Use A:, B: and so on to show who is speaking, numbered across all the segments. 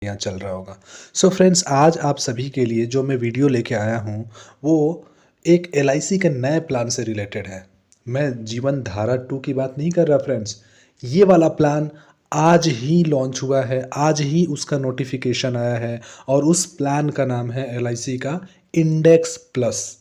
A: यहाँ चल रहा होगा। सो फ्रेंड्स, आज आप सभी के लिए जो मैं वीडियो लेके आया हूँ वो एक एलआईसी के नए प्लान से रिलेटेड है। मैं जीवन धारा 2 की बात नहीं कर रहा फ्रेंड्स। ये वाला प्लान आज ही लॉन्च हुआ है, आज ही उसका नोटिफिकेशन आया है और उस प्लान का नाम है एलआईसी का इंडेक्स प्लस।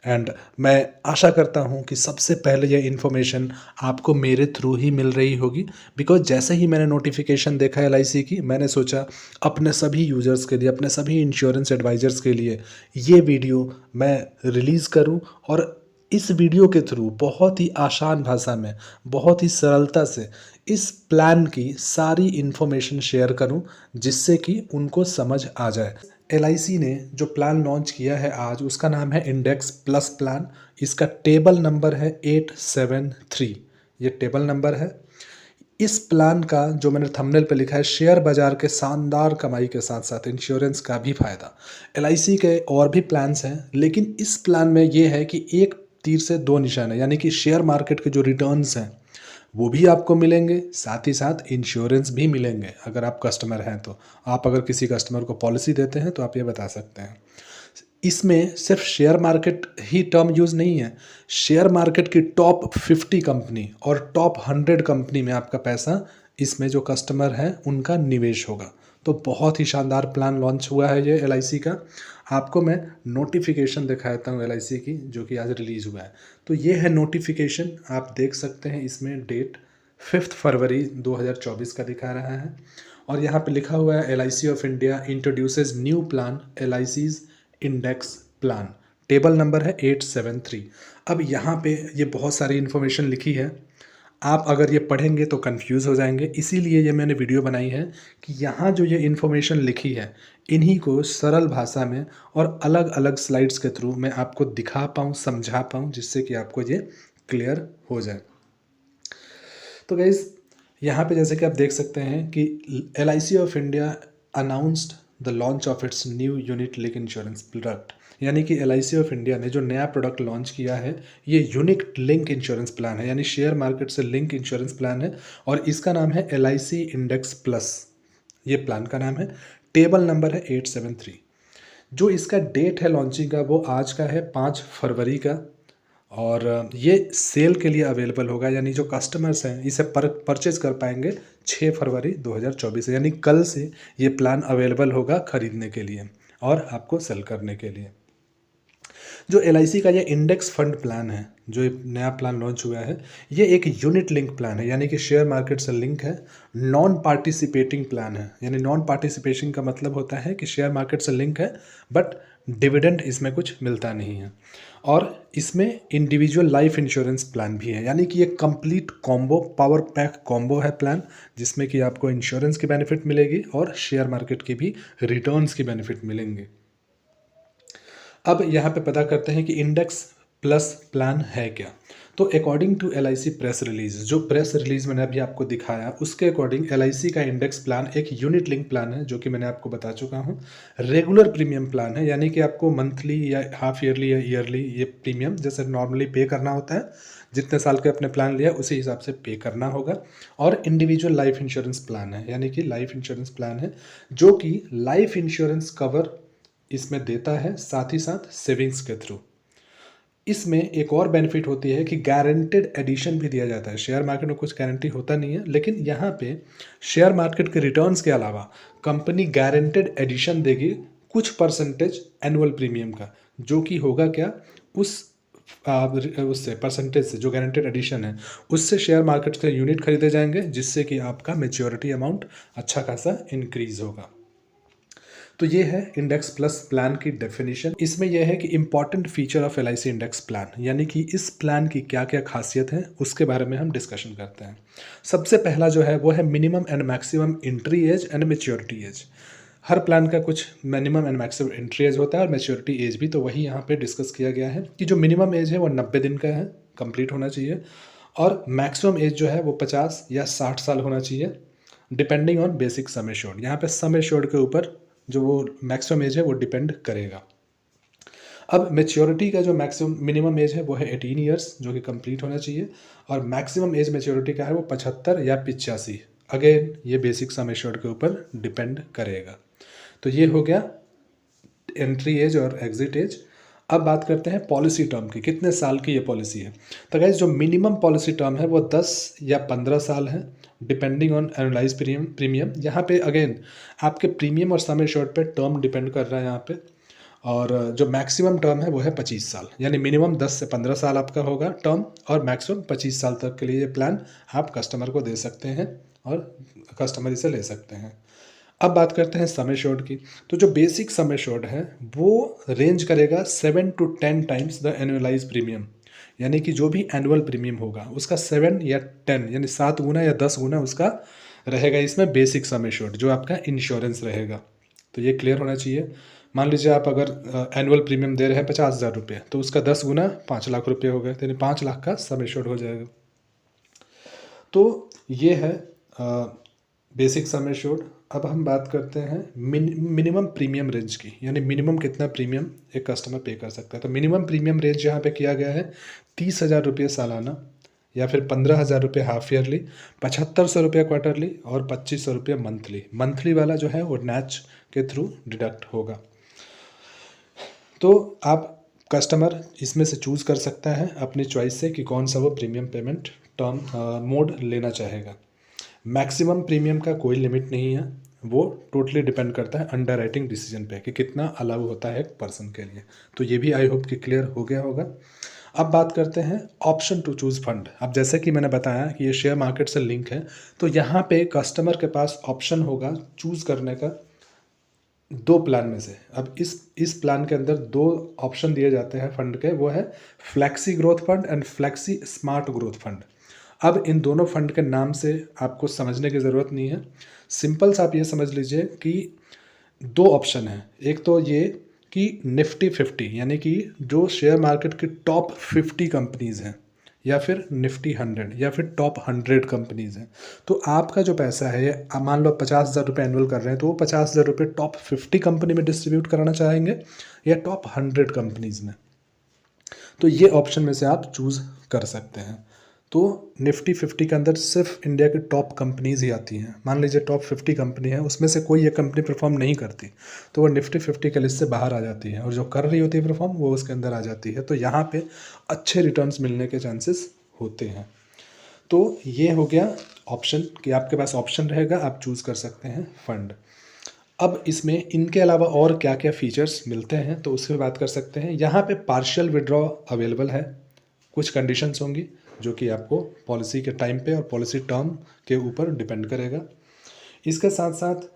A: एंड मैं आशा करता हूँ कि सबसे पहले ये इन्फॉर्मेशन आपको मेरे थ्रू ही मिल रही होगी, बिकॉज जैसे ही मैंने नोटिफिकेशन देखा एलआईसी की, मैंने सोचा अपने सभी यूज़र्स के लिए, अपने सभी इंश्योरेंस एडवाइज़र्स के लिए ये वीडियो मैं रिलीज़ करूँ और इस वीडियो के थ्रू बहुत ही आसान भाषा में, बहुत ही सरलता से इस प्लान की सारी इन्फॉर्मेशन शेयर करूं, जिससे कि उनको समझ आ जाए। एलआईसी ने जो प्लान लॉन्च किया है आज, उसका नाम है इंडेक्स प्लस प्लान। इसका टेबल नंबर है 873। ये टेबल नंबर है। इस प्लान का जो मैंने थंबनेल पे लिखा है, शेयर बाजार के शानदार कमाई के साथ साथ इंश्योरेंस का भी फायदा। एलआईसी के और भी प्लान्स हैं, लेकिन इस प्लान में ये है कि एक तीर से दो निशान है, यानी कि शेयर मार्केट के जो रिटर्न्स हैं वो भी आपको मिलेंगे, साथ ही साथ इंश्योरेंस भी मिलेंगे। अगर आप कस्टमर हैं तो आप अगर किसी कस्टमर को पॉलिसी देते हैं तो आप ये बता सकते हैं। इसमें सिर्फ शेयर मार्केट ही टर्म यूज़ नहीं है। शेयर मार्केट की टॉप 50 कंपनी और टॉप 100 कंपनी में आपका पैसा, इसमें जो कस्टमर हैं उनका निवेश होगा। तो बहुत ही शानदार प्लान लॉन्च हुआ है ये एलआईसी का। आपको मैं नोटिफिकेशन दिखाता हूँ एलआईसी की, जो कि आज रिलीज़ हुआ है। तो ये है नोटिफिकेशन, आप देख सकते हैं। इसमें डेट 5 फरवरी 2024 का दिखा रहा है और यहाँ पे लिखा हुआ है LIC of India introduces new plan LIC's index plan. Table number है 873। अब यहाँ पे ये बहुत सारी इन्फॉर्मेशन लिखी है। आप अगर ये पढ़ेंगे तो कंफ्यूज हो जाएंगे, इसीलिए ये मैंने वीडियो बनाई है कि यहाँ जो ये इन्फॉर्मेशन लिखी है, इन्हीं को सरल भाषा में और अलग अलग स्लाइड्स के थ्रू मैं आपको दिखा पाऊँ, समझा पाऊँ, जिससे कि आपको ये क्लियर हो जाए। तो गाइस, यहाँ पे जैसे कि आप देख सकते हैं कि LIC of India announced the launch of its new unit link insurance product. यानी कि एलआईसी ऑफ इंडिया ने जो नया प्रोडक्ट लॉन्च किया है, ये यूनिक लिंक इंश्योरेंस प्लान है, यानी शेयर मार्केट से लिंक इंश्योरेंस प्लान है और इसका नाम है एलआईसी इंडेक्स प्लस। ये प्लान का नाम है। टेबल नंबर है 873। जो इसका डेट है लॉन्चिंग का, वो आज का है 5 फरवरी का और ये सेल के लिए अवेलेबल होगा, यानी जो कस्टमर्स हैं इसे परचेज कर पाएंगे 6 फरवरी 2024 से, यानी कल से ये प्लान अवेलेबल होगा खरीदने के लिए और आपको सेल करने के लिए। जो एलआईसी का ये इंडेक्स फंड प्लान है, जो नया प्लान लॉन्च हुआ है, ये एक यूनिट लिंक प्लान है, यानी कि शेयर मार्केट से लिंक है। नॉन पार्टिसिपेटिंग प्लान है, यानी नॉन पार्टिसिपेशन का मतलब होता है कि शेयर मार्केट से लिंक है बट डिविडेंड इसमें कुछ मिलता नहीं है। और इसमें इंडिविजुअल लाइफ इंश्योरेंस प्लान भी है, यानी कि ये complete combo, power pack combo है प्लान, जिसमें कि आपको इंश्योरेंस की बेनिफिट मिलेगी और शेयर मार्केट की भी रिटर्न्स की बेनिफिट मिलेंगे। अब यहाँ पे पता करते हैं कि इंडेक्स प्लस प्लान है क्या। तो according to LIC press release, जो प्रेस रिलीज मैंने अभी आपको दिखाया, उसके अकॉर्डिंग एलआईसी का इंडेक्स प्लान एक यूनिट लिंक प्लान है, जो कि मैंने आपको बता चुका हूँ। रेगुलर प्रीमियम प्लान है, यानी कि आपको मंथली या हाफ ईयरली या ईयरली ये प्रीमियम जैसे नॉर्मली पे करना होता है, जितने साल के अपने प्लान लिया उसी हिसाब से पे करना होगा। और इंडिविजुअल लाइफ इंश्योरेंस प्लान है, यानी कि लाइफ इंश्योरेंस प्लान है जो कि लाइफ इंश्योरेंस कवर इसमें देता है, साथ ही साथ सेविंग्स के थ्रू। इसमें एक और बेनिफिट होती है कि गारंटेड एडिशन भी दिया जाता है। शेयर मार्केट में कुछ गारंटी होता नहीं है, लेकिन यहाँ पे शेयर मार्केट के रिटर्न्स के अलावा कंपनी गारंटेड एडिशन देगी कुछ परसेंटेज एनुअल प्रीमियम का, जो कि होगा क्या, उससे परसेंटेज से, जो गारंटेड एडिशन है उससे शेयर मार्केट से यूनिट खरीदे जाएंगे, जिससे कि आपका मेच्योरिटी अमाउंट अच्छा खासा इंक्रीज होगा। तो ये है इंडेक्स प्लस प्लान की डेफिनेशन। इसमें यह है कि important feature of LIC index plan, यानी कि इस प्लान की क्या क्या खासियत है उसके बारे में हम डिस्कशन करते हैं। सबसे पहला जो है वो है minimum and maximum entry age and maturity age. हर प्लान का कुछ minimum and maximum entry age होता है और मेच्योरिटी एज भी, तो वही यहाँ पे डिस्कस किया गया है कि जो मिनिमम एज है वो 90 दिन का है, कंप्लीट होना चाहिए, और मैक्सिमम एज जो है वो 50 या 60 साल होना चाहिए, depending on basic sum assured. यहाँ पे सम एश्योर्ड के ऊपर जो वो मैक्सिमम एज है वो डिपेंड करेगा। अब मेच्योरिटी का जो मैक्सिमम मिनिमम एज है वो है 18 ईयर्स, जो कि कंप्लीट होना चाहिए, और मैक्सिमम एज मेच्योरिटी का है वो 75 या 85। अगेन ये बेसिक सम एश्योर्ड के ऊपर डिपेंड करेगा। तो ये हो गया एंट्री एज और एग्जिट एज। अब बात करते हैं पॉलिसी टर्म की, कितने साल की ये पॉलिसी है। तो गाइस जो मिनिमम पॉलिसी टर्म है वो 10 या 15 साल है, डिपेंडिंग ऑन एनुलाइज प्रीमियम। यहाँ पे अगेन आपके प्रीमियम और सम एश्योर्ड पे टर्म डिपेंड कर रहा है यहाँ पे। और जो मैक्सिमम टर्म है वो है 25 साल, यानी मिनिमम 10 से 15 साल आपका होगा टर्म, और मैक्सिमम 25 साल तक के लिए ये प्लान आप कस्टमर को दे सकते हैं और कस्टमर इसे ले सकते हैं। अब बात करते हैं सम एश्योर्ड की। तो जो बेसिक सम एश्योर्ड है वो रेंज करेगा 7 to 10 times the annualise premium, यानी कि जो भी एनुअल प्रीमियम होगा उसका 7 या 10 यानी 7 गुना या 10 गुना उसका रहेगा इसमें बेसिक सम एश्योर्ड, जो आपका इंश्योरेंस रहेगा। तो ये क्लियर होना चाहिए। मान लीजिए आप अगर एनुअल प्रीमियम दे रहे हैं 50,000 रुपये, तो उसका 10 गुना 5 लाख रुपये हो गए, यानी 5 लाख का सम एश्योर्ड हो जाएगा। तो ये है बेसिक सम एश्योर्ड। अब हम बात करते हैं मिनिमम प्रीमियम रेंज की, यानी मिनिमम कितना प्रीमियम एक कस्टमर पे कर सकता है। तो मिनिमम प्रीमियम रेंज यहाँ पे किया गया है 30,000 रुपये सालाना, या फिर 15,000 रुपये हाफ ईयरली, 7,500 रुपये क्वार्टरली और 2,500 रुपये मंथली। मंथली वाला जो है वो नैच के थ्रू डिडक्ट होगा। तो आप कस्टमर इसमें से चूज़ कर सकता है अपनी चॉइस से कि कौन सा वो प्रीमियम पेमेंट टर्म मोड लेना चाहेगा। मैक्सिमम प्रीमियम का कोई लिमिट नहीं है, वो टोटली डिपेंड करता है अंडर राइटिंग डिसीजन पे कि कितना अलाउ होता है एक पर्सन के लिए। तो ये भी आई होप कि क्लियर हो गया होगा। अब बात करते हैं ऑप्शन टू चूज़ फंड। अब जैसे कि मैंने बताया कि ये शेयर मार्केट से लिंक है, तो यहाँ पे कस्टमर के पास ऑप्शन होगा चूज़ करने का 2 प्लान में से। अब इस प्लान के अंदर 2 ऑप्शन दिए जाते हैं फंड के, वो है flexi growth fund and flexi smart growth fund. अब इन दोनों फंड के नाम से आपको समझने की ज़रूरत नहीं है, सिंपल सा आप ये समझ लीजिए कि 2 ऑप्शन हैं। एक तो ये कि निफ्टी 50, यानी कि जो शेयर मार्केट की टॉप 50 कंपनीज़ हैं, या फिर निफ्टी 100, या फिर टॉप 100 कंपनीज़ हैं। तो आपका जो पैसा है, मान लो 50,000 रुपये एनुअल कर रहे हैं, तो वो 50,000 रुपये टॉप 50 कंपनी में डिस्ट्रीब्यूट कराना चाहेंगे या टॉप 100 कंपनीज़ में। तो ये ऑप्शन में से आप चूज़ कर सकते हैं। तो निफ्टी 50 के अंदर सिर्फ इंडिया की टॉप कंपनीज़ ही आती हैं। मान लीजिए टॉप 50 कंपनी है, उसमें से कोई एक कंपनी परफॉर्म नहीं करती, तो वो निफ्टी 50 के लिस्ट से बाहर आ जाती है, और जो कर रही होती है परफॉर्म वो उसके अंदर आ जाती है। तो यहाँ पे अच्छे रिटर्न्स मिलने के चांसेस होते हैं। तो ये हो गया ऑप्शन कि आपके पास ऑप्शन रहेगा, आप चूज़ कर सकते हैं फंड। अब इसमें इनके अलावा और क्या क्या फीचर्स मिलते हैं तो उसकी बात कर सकते हैं। यहाँ पे पार्शियल विड्रॉ अवेलेबल है, कुछ कंडीशंस होंगी जो कि आपको पॉलिसी के टाइम पे और पॉलिसी टर्म के ऊपर डिपेंड करेगा। इसके साथ साथ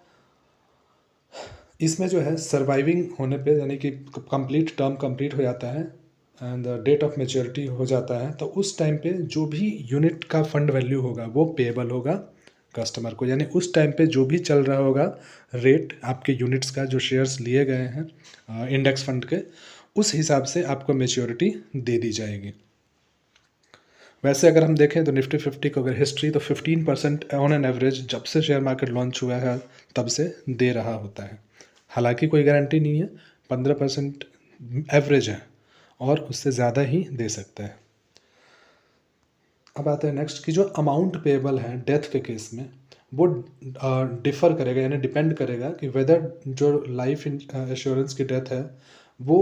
A: इसमें जो है सर्वाइविंग होने पे, यानी कि कंप्लीट टर्म कंप्लीट हो जाता है एंड डेट ऑफ मैच्योरिटी हो जाता है, तो उस टाइम पे जो भी यूनिट का फंड वैल्यू होगा वो पेएबल होगा कस्टमर को। यानी उस टाइम पे जो भी चल रहा होगा रेट आपके यूनिट्स का, जो शेयर्स लिए गए हैं इंडेक्स फंड के, उस हिसाब से आपको मैच्योरिटी दे दी जाएगी। वैसे अगर हम देखें तो निफ्टी 50 को अगर हिस्ट्री, तो 15% ऑन एन एवरेज जब से शेयर मार्केट लॉन्च हुआ है तब से दे रहा होता है। हालांकि कोई गारंटी नहीं है, 15% एवरेज है और उससे ज़्यादा ही दे सकता है। अब आता है नेक्स्ट कि जो अमाउंट पेएबल है डेथ के केस में, वो डिफ़र करेगा, यानी डिपेंड करेगा कि वेदर जो लाइफ इंश्योरेंस की डेथ है वो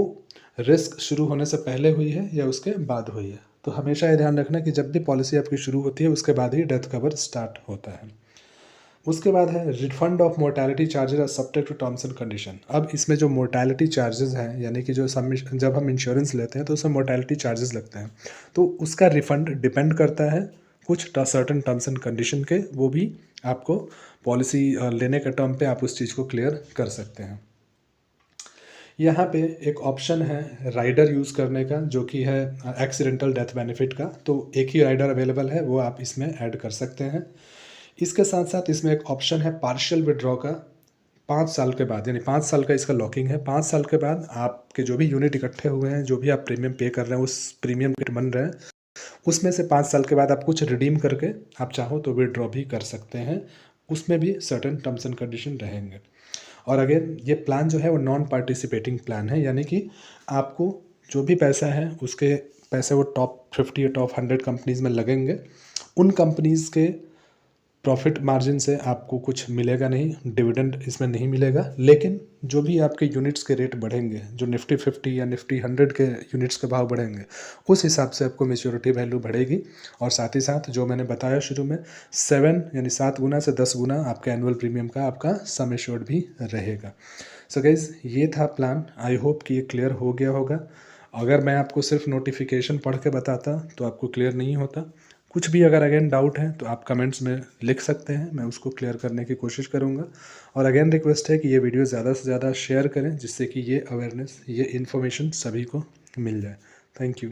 A: रिस्क शुरू होने से पहले हुई है या उसके बाद हुई है। तो हमेशा ये ध्यान रखना कि जब भी पॉलिसी आपकी शुरू होती है उसके बाद ही डेथ कवर स्टार्ट होता है। उसके बाद है refund of mortality charges are subject to terms and condition. अब इसमें जो मोर्टैलिटी चार्जेस हैं, यानी कि जो जब हम इंश्योरेंस लेते हैं तो उसमें मोर्टैलिटी चार्जेस लगते हैं, तो उसका रिफंड डिपेंड करता है कुछ सर्टन टर्म्स एंड कंडीशन के, वो भी आपको पॉलिसी लेने के टर्म पे आप उस चीज़ को क्लियर कर सकते हैं। यहाँ पे एक ऑप्शन है राइडर यूज़ करने का, जो कि है एक्सीडेंटल डेथ बेनिफिट का। तो एक ही राइडर अवेलेबल है, वो आप इसमें ऐड कर सकते हैं। इसके साथ साथ इसमें एक ऑप्शन है पार्शियल विड्रॉ का 5 साल के बाद, यानी 5 साल का इसका लॉकिंग है। 5 साल के बाद आपके जो भी यूनिट इकट्ठे हुए हैं, जो भी आप प्रीमियम पे कर रहे हैं, उस प्रीमियम किट बन रहे हैं, उसमें से 5 साल के बाद आप कुछ रिडीम करके आप चाहो तो विड्रॉ भी कर सकते हैं। उसमें भी सर्टेन टर्म्स एंड कंडीशन रहेंगे। और अगेन ये प्लान जो है वो नॉन पार्टिसिपेटिंग प्लान है, यानी कि आपको जो भी पैसा है उसके पैसे वो टॉप 50 या टॉप 100 कंपनीज़ में लगेंगे। उन कंपनीज़ के प्रॉफिट मार्जिन से आपको कुछ मिलेगा नहीं, डिविडेंड इसमें नहीं मिलेगा, लेकिन जो भी आपके यूनिट्स के रेट बढ़ेंगे, जो निफ्टी 50 या निफ्टी 100 के यूनिट्स के भाव बढ़ेंगे, उस हिसाब से आपको मैच्योरिटी वैल्यू बढ़ेगी। और साथ ही साथ जो मैंने बताया शुरू में 7 गुना से 10 गुना आपके एनुअल प्रीमियम का आपका सम एश्योर्ड भी रहेगा। सो गाइज, ये था प्लान। आई होप कि ये क्लियर हो गया होगा। अगर मैं आपको सिर्फ नोटिफिकेशन पढ़ के बताता तो आपको क्लियर नहीं होता। कुछ भी अगर अगेन डाउट है तो आप कमेंट्स में लिख सकते हैं, मैं उसको क्लियर करने की कोशिश करूँगा। और अगेन रिक्वेस्ट है कि ये वीडियो ज़्यादा से ज़्यादा शेयर करें, जिससे कि ये अवेयरनेस, ये इन्फॉर्मेशन सभी को मिल जाए। Thank you.